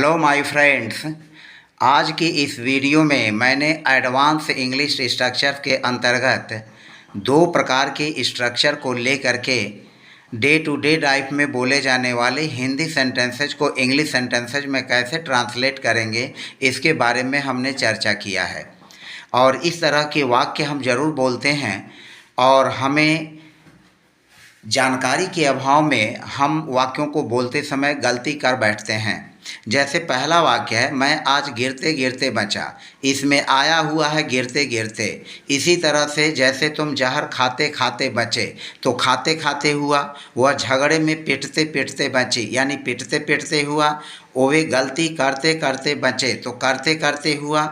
Hello my friends. आज की इस वीडियो में मैंने एडवांस इंग्लिश स्ट्रक्चर के अंतर्गत दो प्रकार के स्ट्रक्चर को लेकर के डे टू डे लाइफ में बोले जाने वाले हिंदी सेंटेंसेज को इंग्लिश सेंटेंसेज में कैसे ट्रांसलेट करेंगे, इसके बारे में हमने चर्चा किया है। और इस तरह के वाक्य हम ज़रूर बोलते हैं और हमें जानकारी के अभाव में हम वाक्यों को बोलते समय गलती कर बैठते हैं। जैसे पहला वाक्य है, मैं आज गिरते गिरते बचा। इसमें आया हुआ है गिरते गिरते। इसी तरह से जैसे तुम जहर खाते खाते बचे, तो खाते खाते हुआ, वह झगड़े में पिटते पिटते बची यानी पिटते पिटते हुआ। वे गलती करते करते बचे तो करते करते हुआ।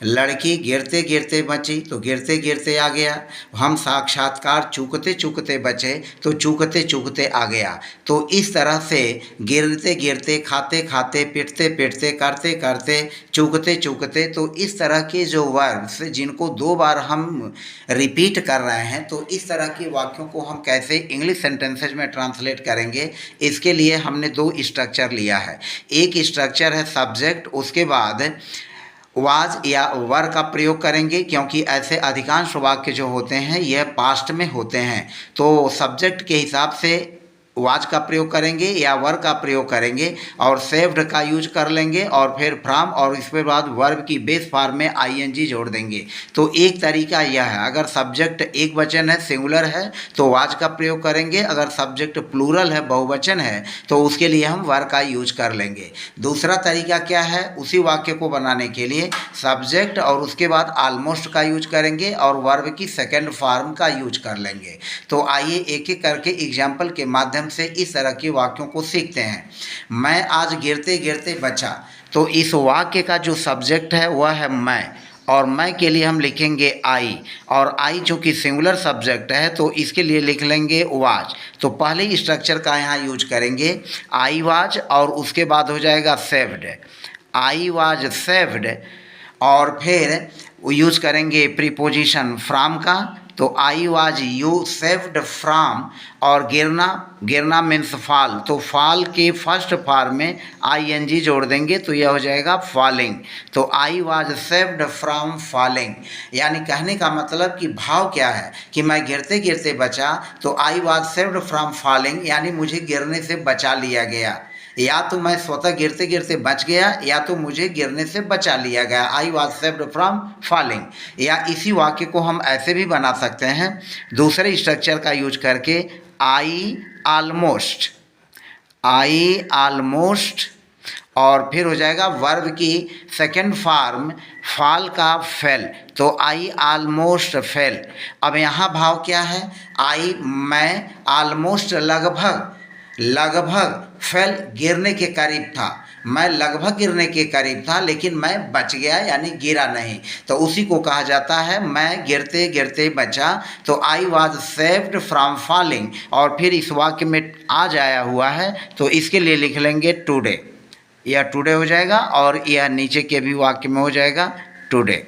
लड़की गिरते गिरते बची तो गिरते गिरते आ गया। हम साक्षात्कार चूकते चूकते बचे तो चूकते चूकते आ गया। तो इस तरह से गिरते गिरते, खाते खाते, पिटते पिटते, करते करते, चूकते चूकते, तो इस तरह के जो वर्ब्स जिनको दो बार हम रिपीट कर रहे हैं, तो इस तरह के वाक्यों को हम कैसे इंग्लिश सेंटेंसेज में ट्रांसलेट करेंगे, इसके लिए हमने दो स्ट्रक्चर लिया है। एक स्ट्रक्चर है सब्जेक्ट, उसके बाद वाज या वर का प्रयोग करेंगे, क्योंकि ऐसे अधिकांश वाक्य जो होते हैं यह पास्ट में होते हैं। तो सब्जेक्ट के हिसाब से वाज का प्रयोग करेंगे या वर का प्रयोग करेंगे और सेव्ड का यूज कर लेंगे और फिर फ्रॉम और इसके बाद वर्ब की बेस फॉर्म में आईएनजी जोड़ देंगे। तो एक तरीका यह है, अगर सब्जेक्ट एक वचन है, सिंगुलर है, तो वाज का प्रयोग करेंगे। अगर सब्जेक्ट प्लूरल है, बहुवचन है, तो उसके लिए हम वर का यूज कर लेंगे। दूसरा तरीका क्या है, उसी वाक्य को बनाने के लिए सब्जेक्ट और उसके बाद ऑलमोस्ट का यूज करेंगे और वर्ब की सेकेंड फॉर्म का यूज कर लेंगे। तो आइए एक एक करके एग्जाम्पल के माध्यम से इस तरह के वाक्यों को सीखते हैं। मैं आज गिरते गिरते बचा, तो इस वाक्य का जो सब्जेक्ट है वह है मैं, और मैं के लिए हम लिखेंगे आई, और आई चूँकि सिंगुलर सब्जेक्ट है तो इसके लिए लिख लेंगे वाज। तो पहले स्ट्रक्चर का यहाँ यूज करेंगे आई वाज, और उसके बाद हो जाएगा सेव्ड, आई वाज सेव्ड, और फिर यूज करेंगे प्रीपोजिशन फ्रॉम का। तो I was you saved from, और गिरना, गिरना मीन्स फॉल, तो फॉल के फर्स्ट फॉर्म में आईएनजी जोड़ देंगे तो यह हो जाएगा फॉलिंग। तो I was saved from falling, यानी कहने का मतलब कि भाव क्या है कि मैं गिरते गिरते बचा, तो I was saved from falling यानी मुझे गिरने से बचा लिया गया। या तो मैं स्वतः गिरते गिरते बच गया या तो मुझे गिरने से बचा लिया गया। I was saved from falling. या इसी वाक्य को हम ऐसे भी बना सकते हैं दूसरे स्ट्रक्चर का यूज करके, आई ऑलमोस्ट, आई ऑलमोस्ट, और फिर हो जाएगा वर्ब की सेकेंड फॉर्म फॉल का फेल, तो आई ऑलमोस्ट फेल। अब यहाँ भाव क्या है, आई मैं, ऑलमोस्ट लगभग, लगभग, फेल गिरने के करीब था, मैं लगभग गिरने के करीब था लेकिन मैं बच गया यानी गिरा नहीं, तो उसी को कहा जाता है मैं गिरते गिरते बचा। तो I was saved from falling, और फिर इस वाक्य में आज आया हुआ है तो इसके लिए लिख लेंगे टुडे, यह टुडे हो जाएगा और यह नीचे के भी वाक्य में हो जाएगा टुडे।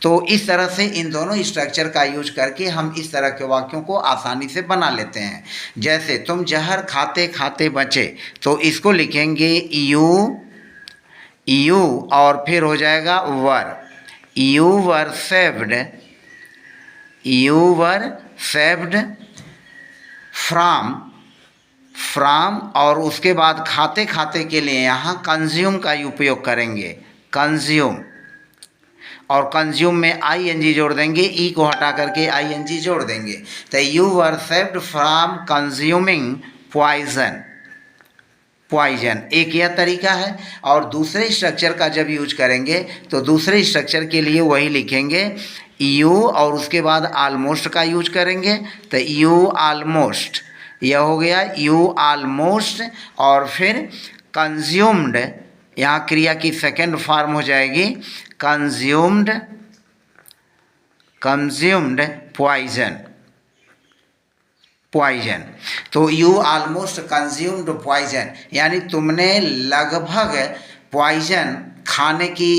तो इस तरह से इन दोनों स्ट्रक्चर का यूज करके हम इस तरह के वाक्यों को आसानी से बना लेते हैं। जैसे तुम जहर खाते खाते बचे, तो इसको लिखेंगे यू, यू, और फिर हो जाएगा were, you were saved, you were saved from, from, और उसके बाद खाते खाते के लिए यहाँ कंज्यूम का उपयोग करेंगे, कंज्यूम, और कंज्यूम में आईएनजी जोड़ देंगे, ई को हटा करके आईएनजी जोड़ देंगे। तो you were saved from consuming poison, poison एक यह तरीका है। और दूसरे स्ट्रक्चर का जब यूज करेंगे तो दूसरे स्ट्रक्चर के लिए वही लिखेंगे यू, और उसके बाद ऑलमोस्ट का यूज करेंगे, तो यू ऑलमोस्ट, यह हो गया यू ऑलमोस्ट, और फिर कंज्यूम्ड, यहाँ क्रिया की सेकेंड फॉर्म हो जाएगी कंज्यूम्ड, कंज्यूम्ड पॉइजन, पॉइजन। तो यू ऑलमोस्ट कंज्यूम्ड पॉइजन यानी तुमने लगभग पॉइजन खाने की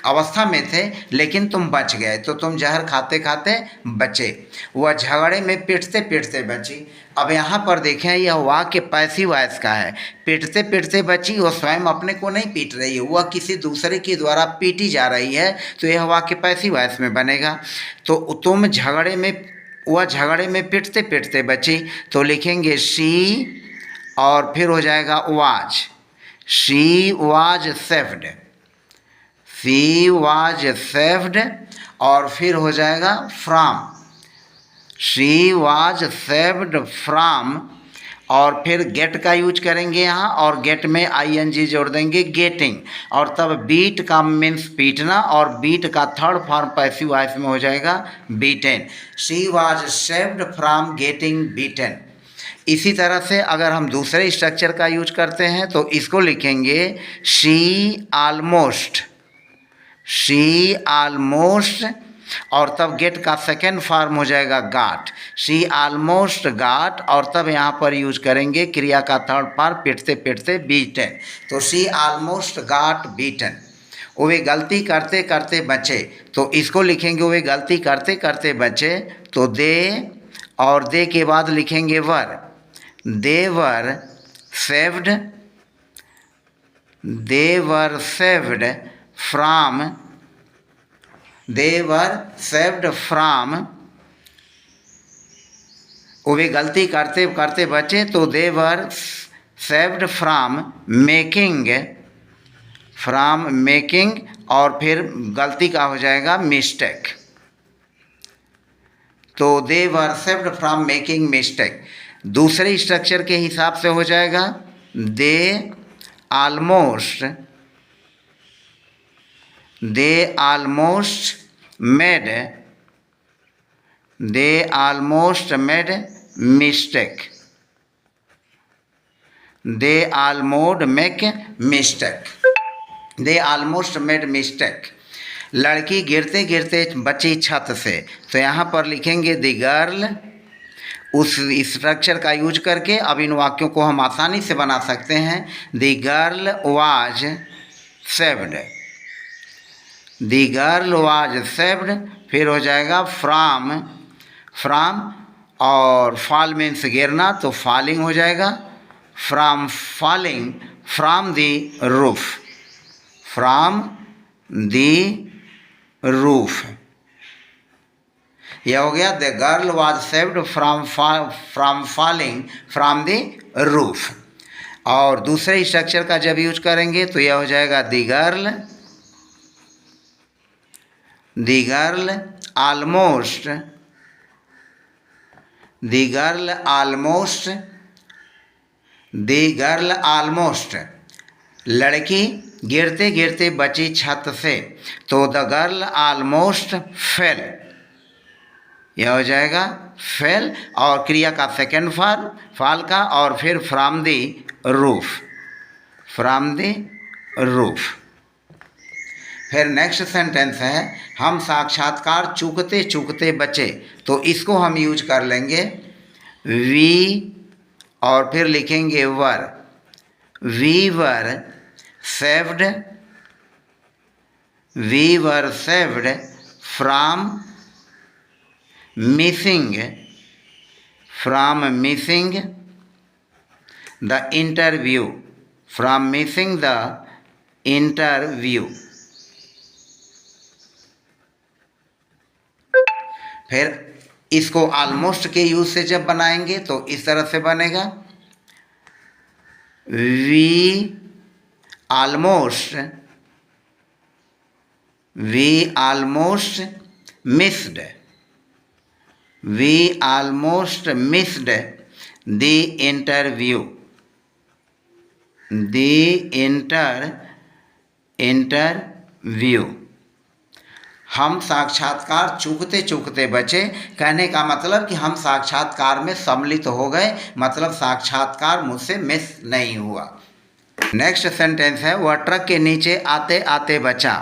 अवस्था में थे लेकिन तुम बच गए, तो तुम जहर खाते खाते बचे। वह झगड़े में पिटते पिटते बची। अब यहाँ पर देखें, यह वाक्य पैसिव वॉइस का है। पिटते पिटते बची, वह स्वयं अपने को नहीं पीट रही है, वह किसी दूसरे के द्वारा पीटी जा रही है, तो यह वाक्य पैसिव वॉइस में बनेगा। तो तुम झगड़े में, वह झगड़े में पिटते पिटते बची, तो लिखेंगे शी और फिर हो जाएगा was. She was saved, she was saved और फिर हो जाएगा from. She was saved from और फिर गेट का यूज करेंगे यहाँ, और गेट में आईएनजी जोड़ देंगे, गेटिंग। और तब बीट का मीन्स पीटना, और बीट का थर्ड फॉर्म पैसिव वॉइस में हो जाएगा beaten. She was saved from getting beaten. इसी तरह से अगर हम दूसरे स्ट्रक्चर का यूज करते हैं तो इसको लिखेंगे शी ऑलमोस्ट, शी ऑलमोस्ट और तब गेट का सेकेंड फॉर्म हो जाएगा गाट। शी ऑलमोस्ट गाट और तब यहाँ पर यूज करेंगे क्रिया का थर्ड फॉर्म पिटते पिटते बीटन। तो शी ऑलमोस्ट गाट बीटन। वे गलती करते करते बचे, तो इसको लिखेंगे वे गलती करते करते बचे, तो दे और दे के बाद लिखेंगे were. They were saved, they were saved from, they were saved from. वे गलती करते करते बचे, तो they were saved from making, from making और फिर गलती का हो जाएगा मिस्टेक। तो they were saved from making mistake. दूसरे स्ट्रक्चर के हिसाब से हो जाएगा they almost, they almost made, they almost made mistake, they almost make mistake, they almost made mistake. लड़की गिरते गिरते बची छत से, तो यहाँ पर लिखेंगे द गर्ल। उस स्ट्रक्चर का यूज करके अब इन वाक्यों को हम आसानी से बना सकते हैं। The girl was saved, the girl was saved, फिर हो जाएगा फ्रॉम, फ्रॉम और फॉल मीन्स गिरना, तो फॉलिंग हो जाएगा, from falling from the roof, from the roof. यह हो गया the girl was saved from falling from the roof. और दूसरे स्ट्रक्चर का जब यूज करेंगे तो यह हो जाएगा the girl, the girl almost, the girl almost, the girl almost. लड़की गिरते गिरते बची छत से, तो द गर्ल ऑलमोस्ट फेल, यह हो जाएगा फेल और क्रिया का सेकेंड फॉर्म फॉल का और फिर from the roof, from the roof. फिर नेक्स्ट सेंटेंस है हम साक्षात्कार चूकते चूकते बचे, तो इसको हम यूज कर लेंगे वी और फिर लिखेंगे were. We were saved, we were saved from missing, from missing the interview, from missing the interview. फिर इसको ऑलमोस्ट के यूज से जब बनाएंगे तो इस तरह से बनेगा we almost, we almost missed, we almost missed the interview, the interview. हम साक्षात्कार चूकते चूकते बचे, कहने का मतलब कि हम साक्षात्कार में सम्मिलित हो गए, मतलब साक्षात्कार मुझसे मिस नहीं हुआ। नेक्स्ट सेंटेंस है वह ट्रक के नीचे आते आते बचा।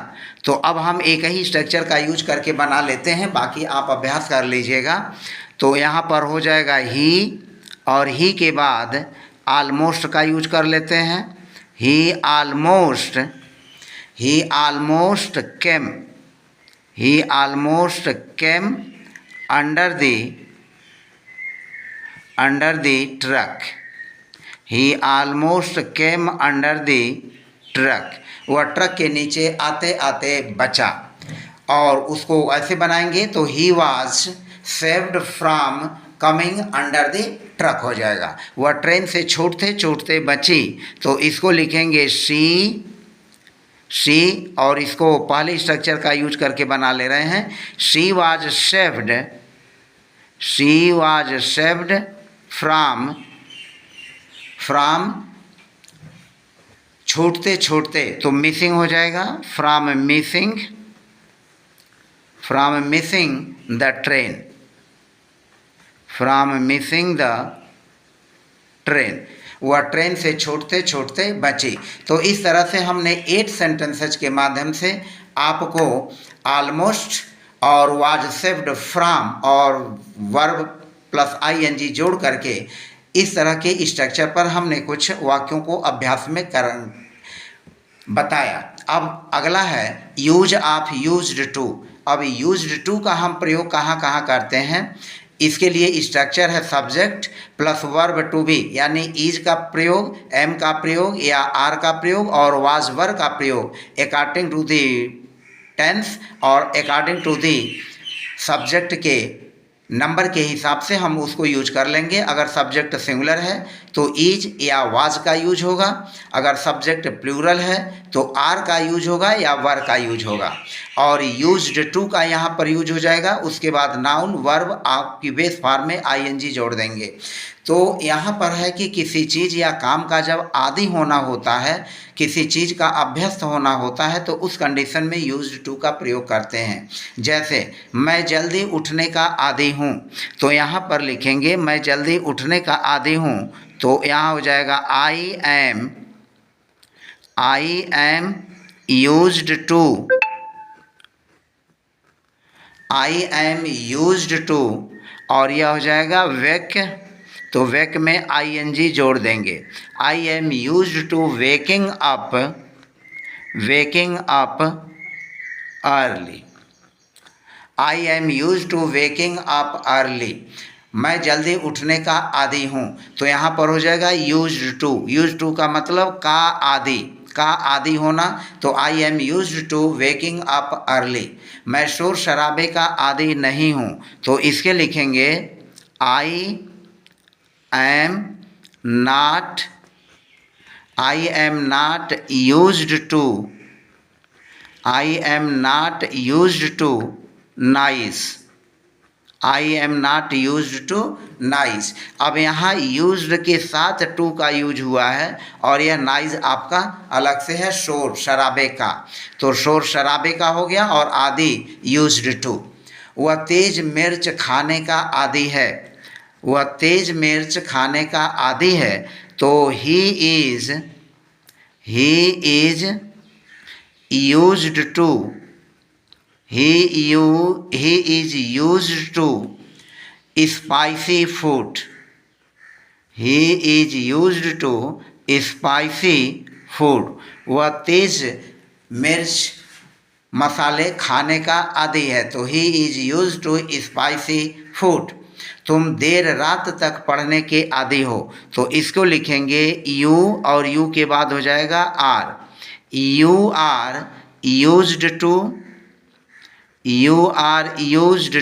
तो अब हम एक ही स्ट्रक्चर का यूज करके बना लेते हैं, बाकी आप अभ्यास कर लीजिएगा। तो यहाँ पर हो जाएगा ही और ही के बाद ऑलमोस्ट का यूज कर लेते हैं। He almost, he almost came, he almost came under the truck, he almost came under the truck, वह ट्रक के नीचे आते आते बचा। और उसको ऐसे बनाएंगे तो he was saved from coming under the truck हो जाएगा। वह ट्रेन से छूटते छूटते बची, तो इसको लिखेंगे शी और इसको पहले स्ट्रक्चर का यूज करके बना ले रहे हैं। शी वॉज सेव्ड फ्रॉम छूटते छूटते तो मिसिंग हो जाएगा, from missing the train, from missing the train, वह ट्रेन से छूटते छूटते बची। तो इस तरह से हमने 8 सेंटेंसेज के माध्यम से आपको ऑलमोस्ट और वाज सेव्ड फ्रॉम और वर्ब प्लस आईएनजी जोड़ करके इस तरह के स्ट्रक्चर पर हमने कुछ वाक्यों को अभ्यास में बताया। अब अगला है यूज ऑफ यूज्ड टू। अब यूज्ड टू का हम प्रयोग कहाँ कहाँ करते हैं, इसके लिए स्ट्रक्चर है subject plus verb to be, यानी इज का प्रयोग, एम का प्रयोग या आर का प्रयोग और वाज वर का प्रयोग अकॉर्डिंग टू दी टेंस और अकॉर्डिंग टू दी सब्जेक्ट के नंबर के हिसाब से हम उसको यूज कर लेंगे। अगर सब्जेक्ट सिंगुलर है तो इज या वाज का यूज होगा, अगर सब्जेक्ट प्लूरल है तो आर का यूज होगा या वर का यूज होगा, और यूज्ड टू का यहाँ पर यूज हो जाएगा। उसके बाद नाउन वर्ब आपकी बेस फॉर्म में आईएनजी जोड़ देंगे। तो यहाँ पर है कि किसी चीज़ या काम का जब आदि होना होता है, किसी चीज़ का अभ्यस्त होना होता है, तो उस कंडीशन में यूज्ड टू का प्रयोग करते हैं। जैसे मैं जल्दी उठने का आदी हूँ, तो यहाँ पर लिखेंगे मैं जल्दी उठने का आदी हूँ, तो यहाँ हो जाएगा I am used to, I am used to, और यह हो जाएगा वेक, तो वेक में आईएनजी जोड़ देंगे। I am used to waking up early, I am used to waking up early, मैं जल्दी उठने का आदी हूँ, तो यहाँ पर हो जाएगा यूज्ड टू का मतलब का आदि होना, तो I am used to waking up early. मैं शोर शराबे का आदी नहीं हूँ, तो इसके लिखेंगे I am not used to nice, I am not used to nice. अब यहाँ यूज्ड के साथ टू का यूज हुआ है और यह नाइस आपका अलग से है शोर शराबे का, तो शोर शराबे का हो गया और आदि यूज्ड टू। वह तेज मिर्च खाने का आदी है, वह तेज मिर्च खाने का आदी है, तो he is used to, he is used to spicy food, he is used to spicy food, वह तेज मिर्च मसाले खाने का आदी है, तो he is used to spicy food। तुम देर रात तक पढ़ने के आदी हो, तो इसको लिखेंगे यू और यू के बाद हो जाएगा are, you are used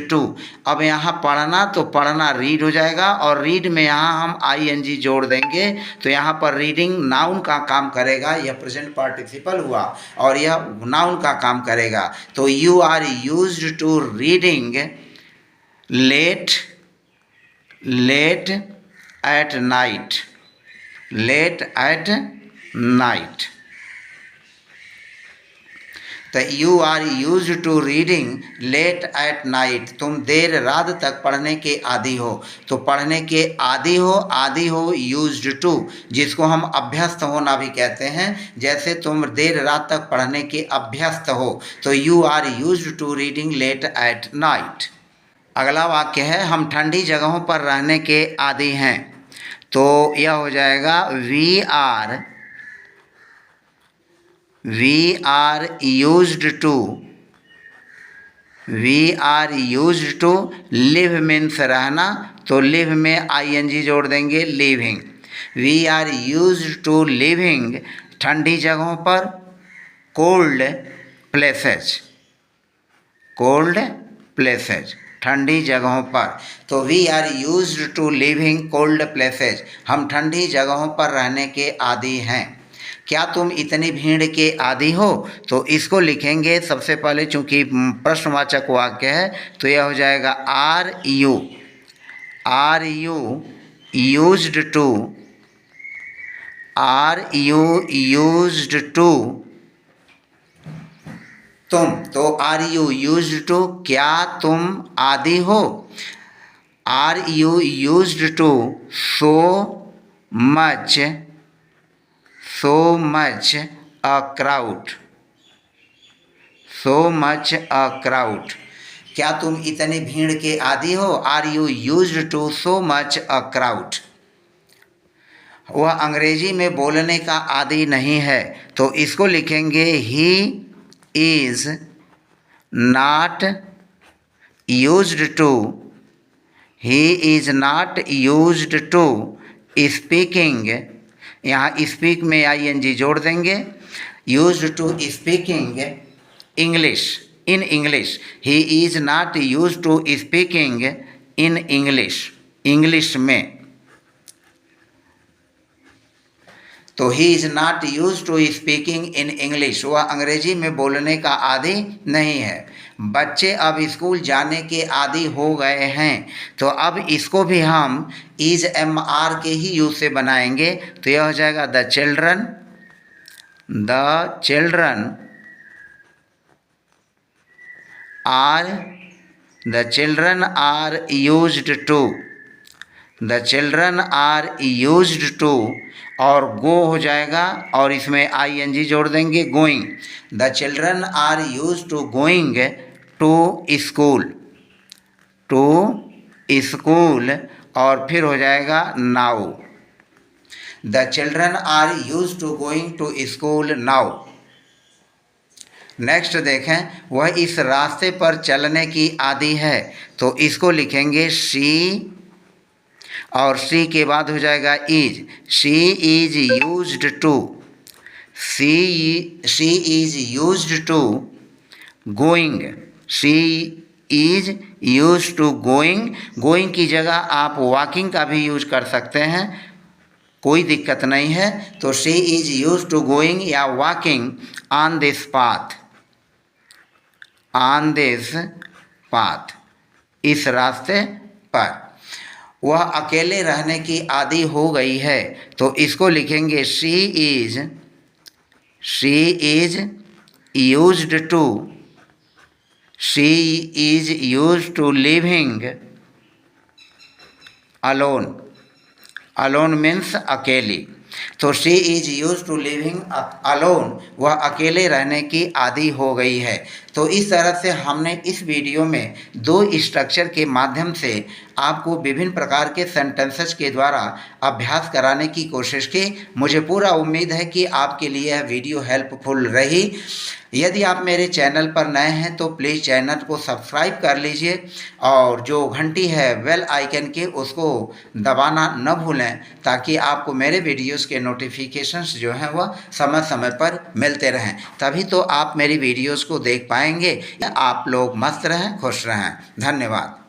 to. अब यहाँ पढ़ना, तो पढ़ना रीड हो जाएगा और रीड में यहाँ हम आईएनजी जोड़ देंगे, तो यहाँ पर रीडिंग नाउन का काम करेगा, यह प्रेजेंट पार्टिसिपल हुआ और यह नाउन का काम करेगा, तो you are used to reading late at night, तो you are used to reading late at night, तुम देर रात तक पढ़ने के आदी हो, तो पढ़ने के आदी हो यूज्ड टू, जिसको हम अभ्यस्त होना भी कहते हैं। जैसे तुम देर रात तक पढ़ने के अभ्यस्त हो, तो you are used to reading late at night. अगला वाक्य है हम ठंडी जगहों पर रहने के आदी हैं, तो यह हो जाएगा we are we are used to live means रहना, तो लिव में आईएनजी जोड़ देंगे, living. We are used to living ठंडी जगहों पर, कोल्ड प्लेसेज ठंडी जगहों पर। तो we are used to living cold places, हम ठंडी जगहों पर रहने के आदी हैं। क्या तुम इतनी भीड़ के आदी हो? तो इसको लिखेंगे सबसे पहले, चूंकि प्रश्नवाचक वाक्य है तो यह हो जाएगा आर यू यूज्ड टू तुम, तो आर यू यूज्ड टू क्या तुम आदी हो? Are you used to so much a crowd, क्या तुम इतनी भीड़ के आदी हो? Are you used to so much a crowd. वह अंग्रेजी में बोलने का आदी नहीं है, तो इसको लिखेंगे he is not used to speaking, यहाँ स्पीक में आईएनजी जोड़ देंगे, used to speaking in English. He is not used to speaking in English में, तो he is not use to speaking in English, वह अंग्रेजी में बोलने का आदी नहीं है। बच्चे अब स्कूल जाने के आदी हो गए हैं, तो अब इसको भी हम इज MR के ही यूज से बनाएंगे, तो यह हो जाएगा the children are used to, और गो हो जाएगा और इसमें आईएनजी जोड़ देंगे, going. The children are used to going to school, और फिर हो जाएगा now. The children are used to going to school now. Next देखें, वह इस रास्ते पर चलने की आदी है, तो इसको लिखेंगे शी, और सी के बाद हो जाएगा is. She is used to going, going की जगह आप वॉकिंग का भी यूज कर सकते हैं, कोई दिक्कत नहीं है। तो she is used to going या वॉकिंग ऑन दिस पाथ, इस रास्ते पर। वह अकेले रहने की आदी हो गई है, तो इसको लिखेंगे she is used to living alone means अकेली, तो she is used to living alone, वह अकेले रहने की आदी हो गई है। तो इस तरह से हमने इस वीडियो में 2 स्ट्रक्चर के माध्यम से आपको विभिन्न प्रकार के सेंटेंसेस के द्वारा अभ्यास कराने की कोशिश की। मुझे पूरा उम्मीद है कि आपके लिए यह वीडियो हेल्पफुल रही। यदि आप मेरे चैनल पर नए हैं तो प्लीज़ चैनल को सब्सक्राइब कर लीजिए, और जो घंटी है बेल आइकन की उसको दबाना न भूलें, ताकि आपको मेरे वीडियोस के नोटिफिकेशंस जो हैं वह समय समय पर मिलते रहें। तभी तो आप मेरी वीडियोस को देख पाएंगे। आप लोग मस्त रहें, खुश रहें। धन्यवाद।